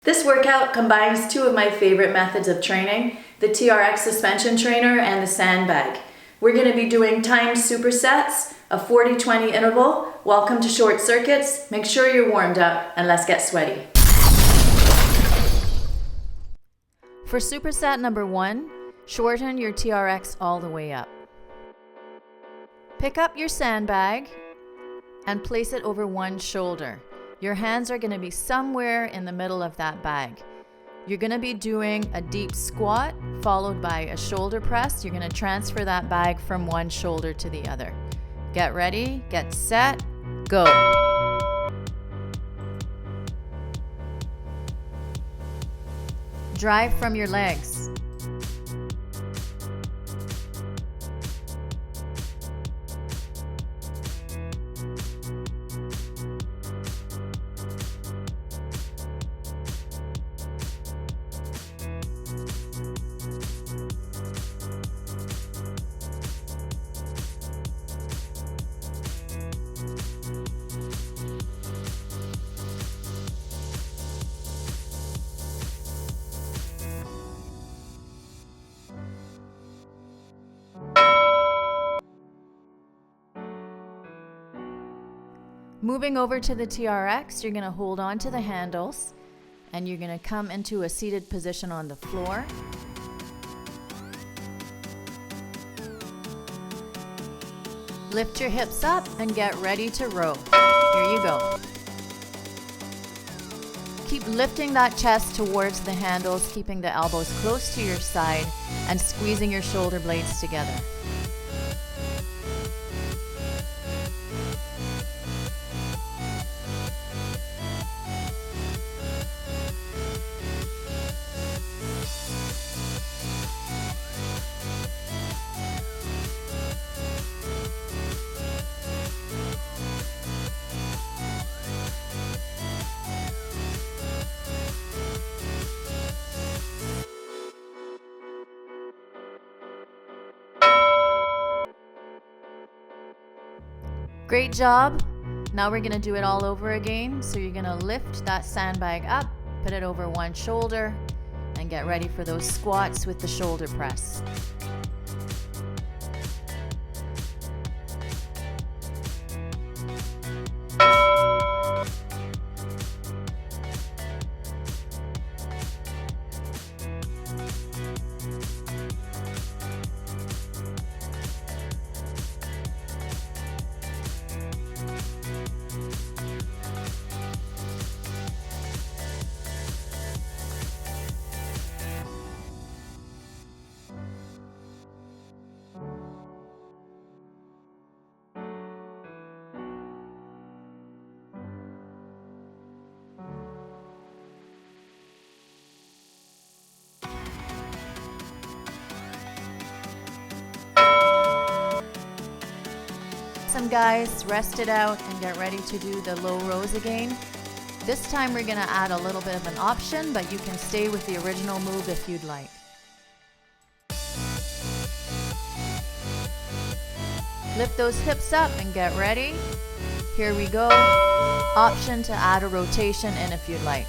This workout combines two of my favorite methods of training, the TRX Suspension Trainer and the Sandbag. We're going to be doing timed supersets, a 40-20 interval. Welcome to Short Circuits. Make sure you're warmed up and let's get sweaty. For superset number 1, shorten your TRX all the way up. Pick up your sandbag and place it over one shoulder. Your hands are going to be somewhere in the middle of that bag. You're going to be doing a deep squat followed by a shoulder press. You're going to transfer that bag from one shoulder to the other. Get ready, get set, go. Drive from your legs. Moving over to the TRX, you're going to hold on to the handles and you're going to come into a seated position on the floor. Lift your hips up and get ready to row. Here you go. Keep lifting that chest towards the handles, keeping the elbows close to your side and squeezing your shoulder blades together. Great job. Now we're going to do it all over again. So you're going to lift that sandbag up, put it over one shoulder, and get ready for those squats with the shoulder press. Some guys, rest it out and get ready to do the low rows again. This time we're going to add a little bit of an option, but you can stay with the original move if you'd like. Lift those hips up and get ready. Here we go. Option to add a rotation in if you'd like.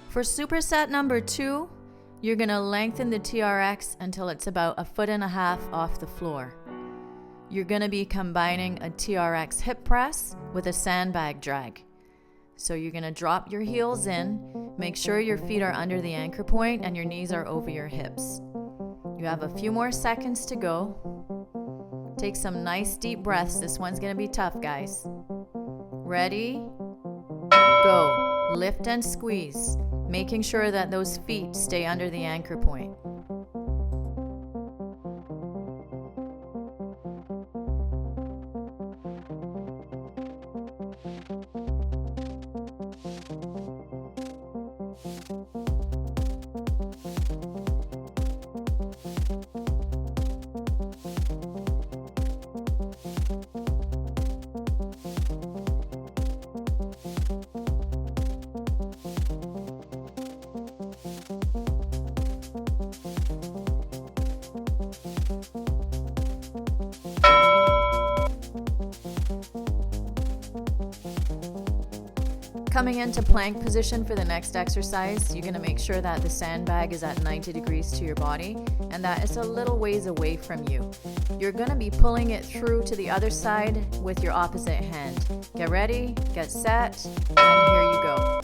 For superset number 2, you're going to lengthen the TRX until it's about 1.5 feet off the floor. You're going to be combining a TRX hip press with a sandbag drag. So you're going to drop your heels in, make sure your feet are under the anchor point and your knees are over your hips. You have a few more seconds to go. Take some nice deep breaths. This one's going to be tough, guys. Ready? Go. Lift and squeeze. making sure that those feet stay under the anchor point. Coming into plank position for the next exercise, you're going to make sure that the sandbag is at 90 degrees to your body and that it's a little ways away from you. You're going to be pulling it through to the other side with your opposite hand. Get ready, get set, and here you go.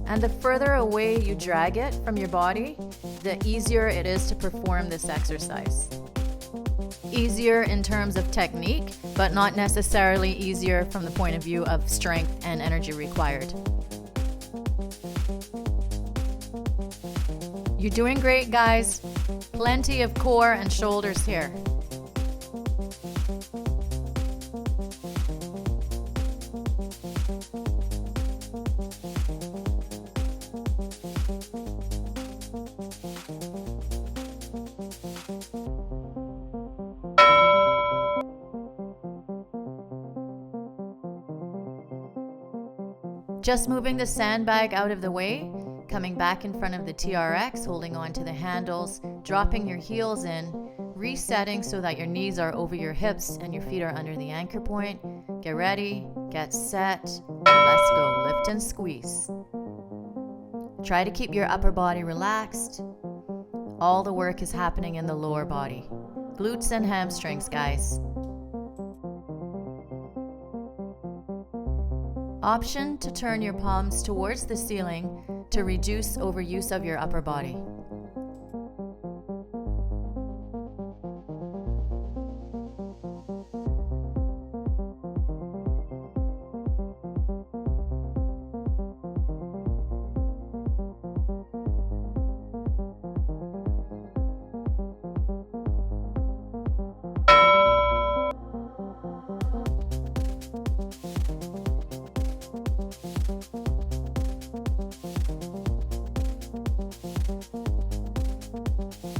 And the further away you drag it from your body, the easier it is to perform this exercise. Easier in terms of technique, but not necessarily easier from the point of view of strength and energy required. You're doing great, guys. Plenty of core and shoulders here. Just moving the sandbag out of the way, coming back in front of the TRX, holding on to the handles, dropping your heels in, resetting so that your knees are over your hips and your feet are under the anchor point. Get ready, get set, and let's go. Lift and squeeze. Try to keep your upper body relaxed. All the work is happening in the lower body. Glutes and hamstrings, guys. Option to turn your palms towards the ceiling to reduce overuse of your upper body.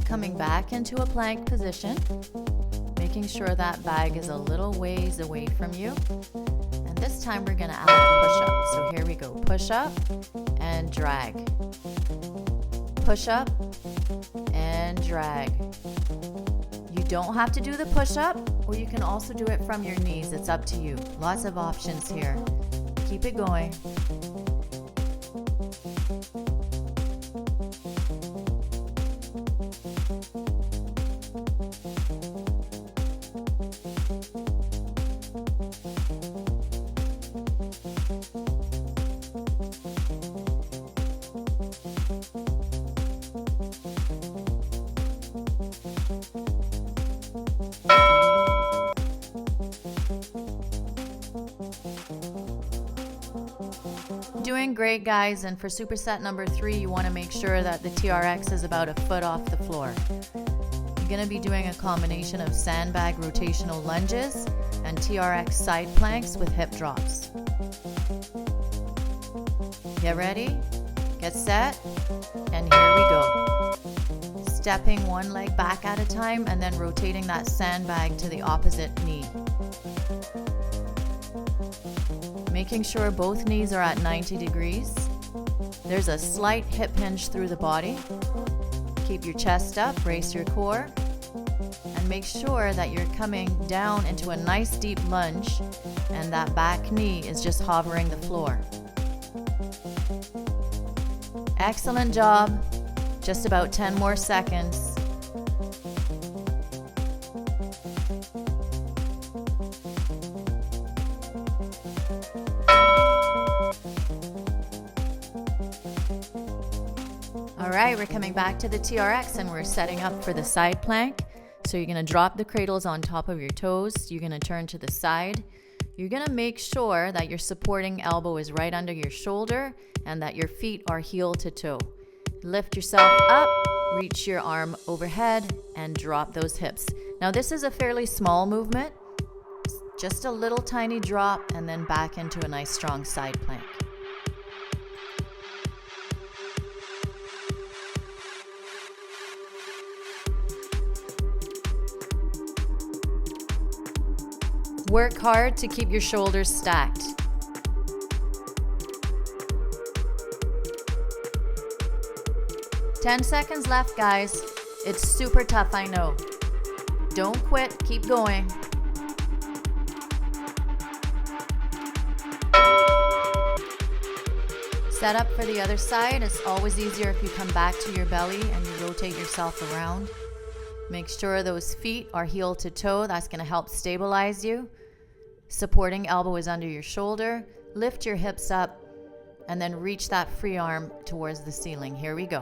Coming back into a plank position, making sure that bag is a little ways away from you. And this time we're going to add a push-up. So here we go. Push up and drag. Push up and drag. You don't have to do the push-up, or you can also do it from your knees. It's up to you. Lots of options here. Keep it going. Doing great, guys, and for superset number 3, you want to make sure that the TRX is about a foot off the floor. You're going to be doing a combination of sandbag rotational lunges and TRX side planks with hip drops. Get ready, get set, and here we go. Stepping one leg back at a time and then rotating that sandbag to the opposite knee. Making sure both knees are at 90 degrees. There's a slight hip hinge through the body. Keep your chest up, brace your core, and make sure that you're coming down into a nice deep lunge and that back knee is just hovering the floor. Excellent job. Just about 10 more seconds. All right, we're coming back to the TRX and we're setting up for the side plank. So you're going to drop the cradles on top of your toes. You're going to turn to the side. You're gonna make sure that your supporting elbow is right under your shoulder and that your feet are heel to toe. Lift yourself up, reach your arm overhead, and drop those hips. Now this is a fairly small movement, just a little tiny drop and then back into a nice strong side plank. Work hard to keep your shoulders stacked. "10 seconds left, guys. It's super tough, I know. Don't quit, keep going." Set up for the other side. It's always easier if you come back to your belly and you rotate yourself around. Make sure those feet are heel to toe. That's going to help stabilize you. Supporting elbow is under your shoulder. Lift your hips up and then reach that free arm towards the ceiling. Here we go.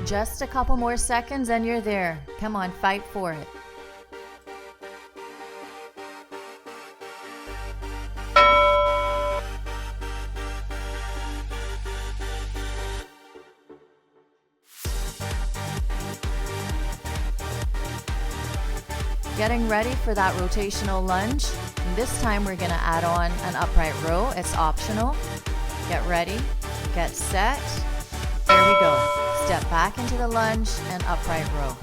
Just a couple more seconds and you're there. Come on, fight for it. Getting ready for that rotational lunge. And this time we're gonna add on an upright row. It's optional. Get ready, get set. Here we go. Step back into the lunge and upright row.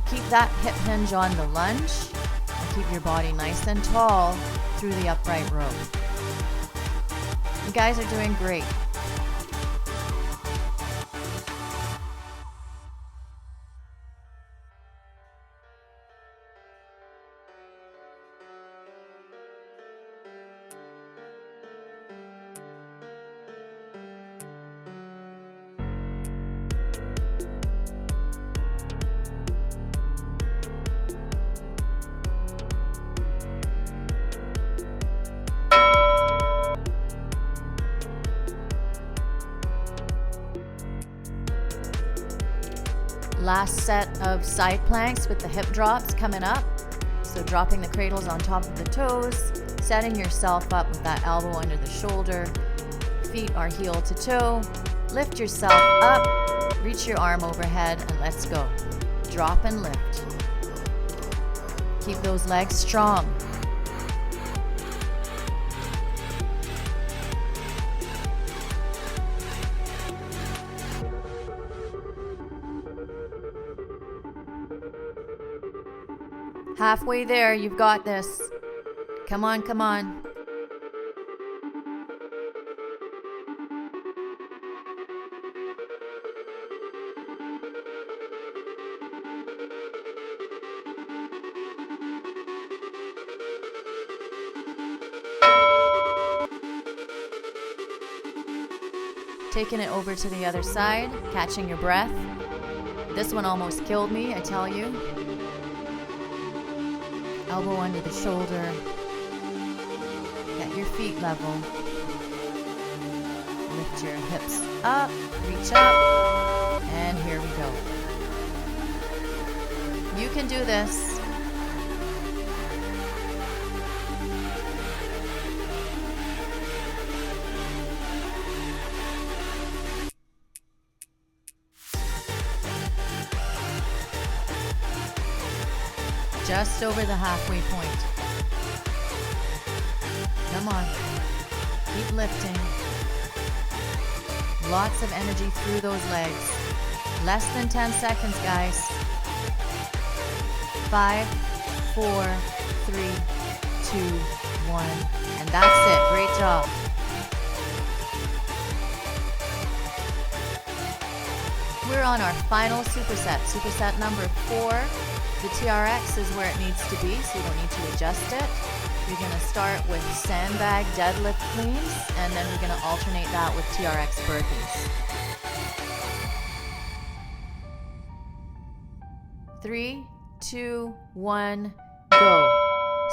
Keep that hip hinge on the lunge and keep your body nice and tall through the upright row. You guys are doing great. Last set of side planks with the hip drops coming up. So dropping the cradles on top of the toes, setting yourself up with that elbow under the shoulder. Feet are heel to toe. Lift yourself up, reach your arm overhead, and let's go. Drop and lift. Keep those legs strong. Halfway there, you've got this. Come on, come on. Taking it over to the other side, catching your breath. This one almost killed me, I tell you. Elbow under the shoulder. Get your feet level. Lift your hips up, reach up, and here we go. You can do this. Just over the halfway point. Come on. Keep lifting. Lots of energy through those legs. Less than 10 seconds, guys. 5, 4, 3, 2, 1. And that's it. Great job. We're on our final superset. Superset number 4. The TRX is where it needs to be, so you don't need to adjust it. You're going to start with sandbag deadlift cleans, and then we're going to alternate that with TRX burpees. 3, 2, 1, go.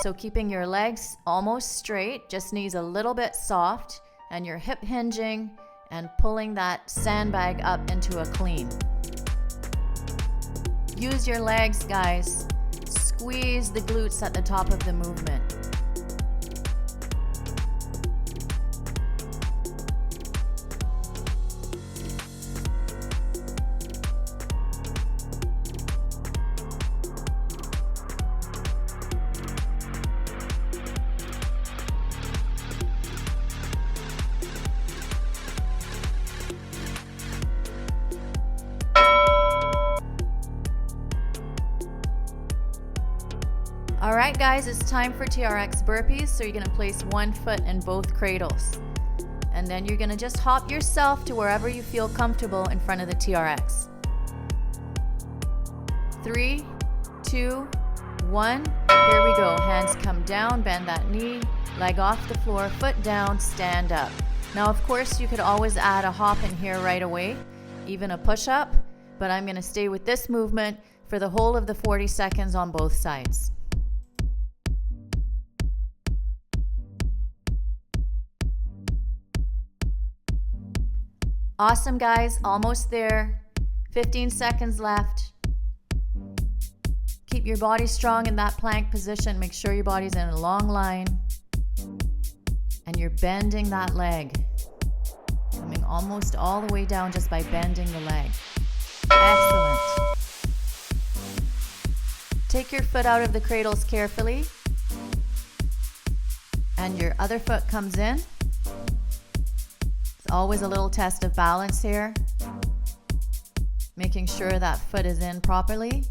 So keeping your legs almost straight, just knees a little bit soft, and you're hip hinging and pulling that sandbag up into a clean. Use your legs, guys. Squeeze the glutes at the top of the movement. Alright guys, it's time for TRX burpees, so you're going to place one foot in both cradles. And then you're going to just hop yourself to wherever you feel comfortable in front of the TRX. 3, 2, 1, here we go. Hands come down, bend that knee, leg off the floor, foot down, stand up. Now of course you could always add a hop in here right away, even a push-up, but I'm going to stay with this movement for the whole of the 40 seconds on both sides. Awesome guys, almost there. 15 seconds left. Keep your body strong in that plank position. Make sure your body's in a long line. And you're bending that leg. Coming almost all the way down just by bending the leg. Excellent. Take your foot out of the cradles carefully. And your other foot comes in. Always a little test of balance here. Making sure that foot is in properly.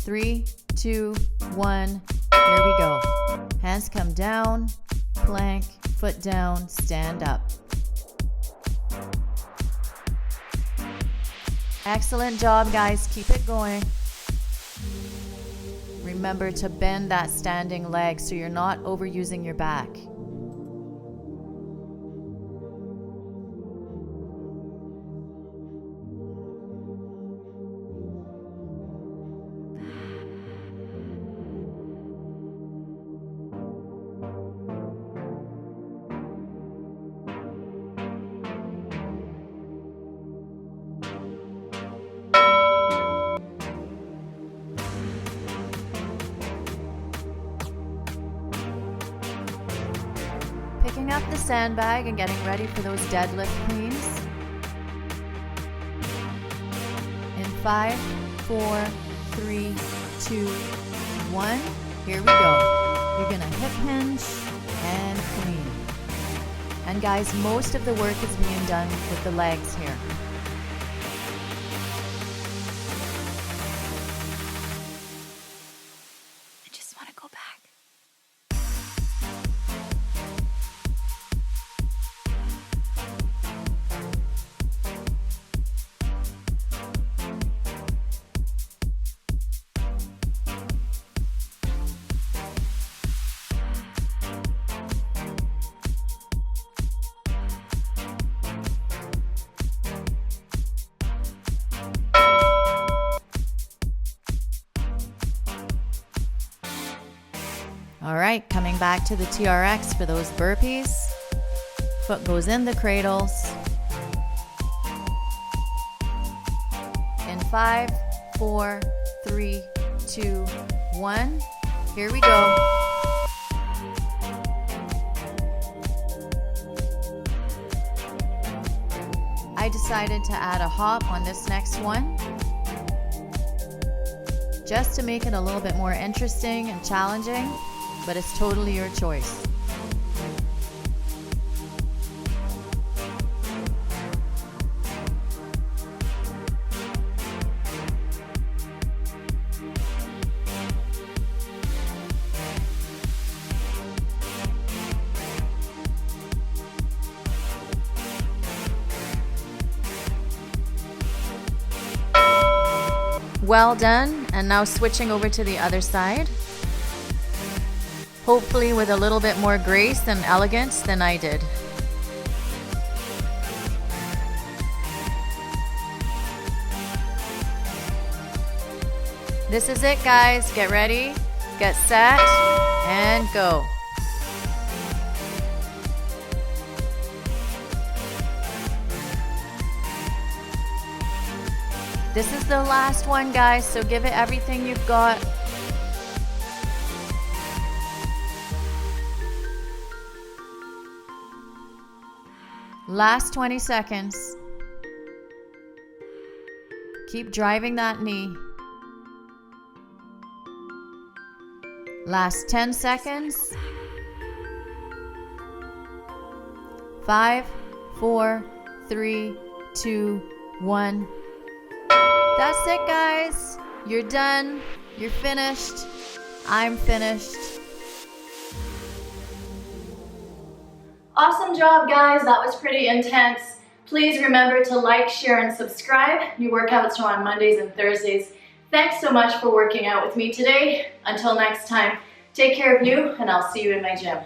3, 2, 1, here we go. Hands come down, plank, foot down, stand up. Excellent job guys, keep it going. Remember to bend that standing leg so you're not overusing your back. Picking up the sandbag and getting ready for those deadlift cleans. In 5, 4, 3, 2, 1, here we go. You're gonna hip hinge and clean. And guys, most of the work is being done with the legs here. I just want to go back. All right, coming back to the TRX for those burpees. Foot goes in the cradles. In 5, 4, 3, 2, 1. Here we go. I decided to add a hop on this next one, just to make it a little bit more interesting and challenging, but it's totally your choice. Well done, and now switching over to the other side. hopefully with a little bit more grace and elegance than I did. This is it, guys. Get ready, get set, and go. This is the last one, guys, so give it everything you've got. Last 20 seconds. Keep driving that knee. Last 10 seconds. 5, 4, 3, 2, 1. That's it, guys. You're done. You're finished. I'm finished. Awesome job, guys. That was pretty intense. Please remember to like, share, and subscribe. New workouts are on Mondays and Thursdays. Thanks so much for working out with me today. Until next time, take care of you, and I'll see you in my gym.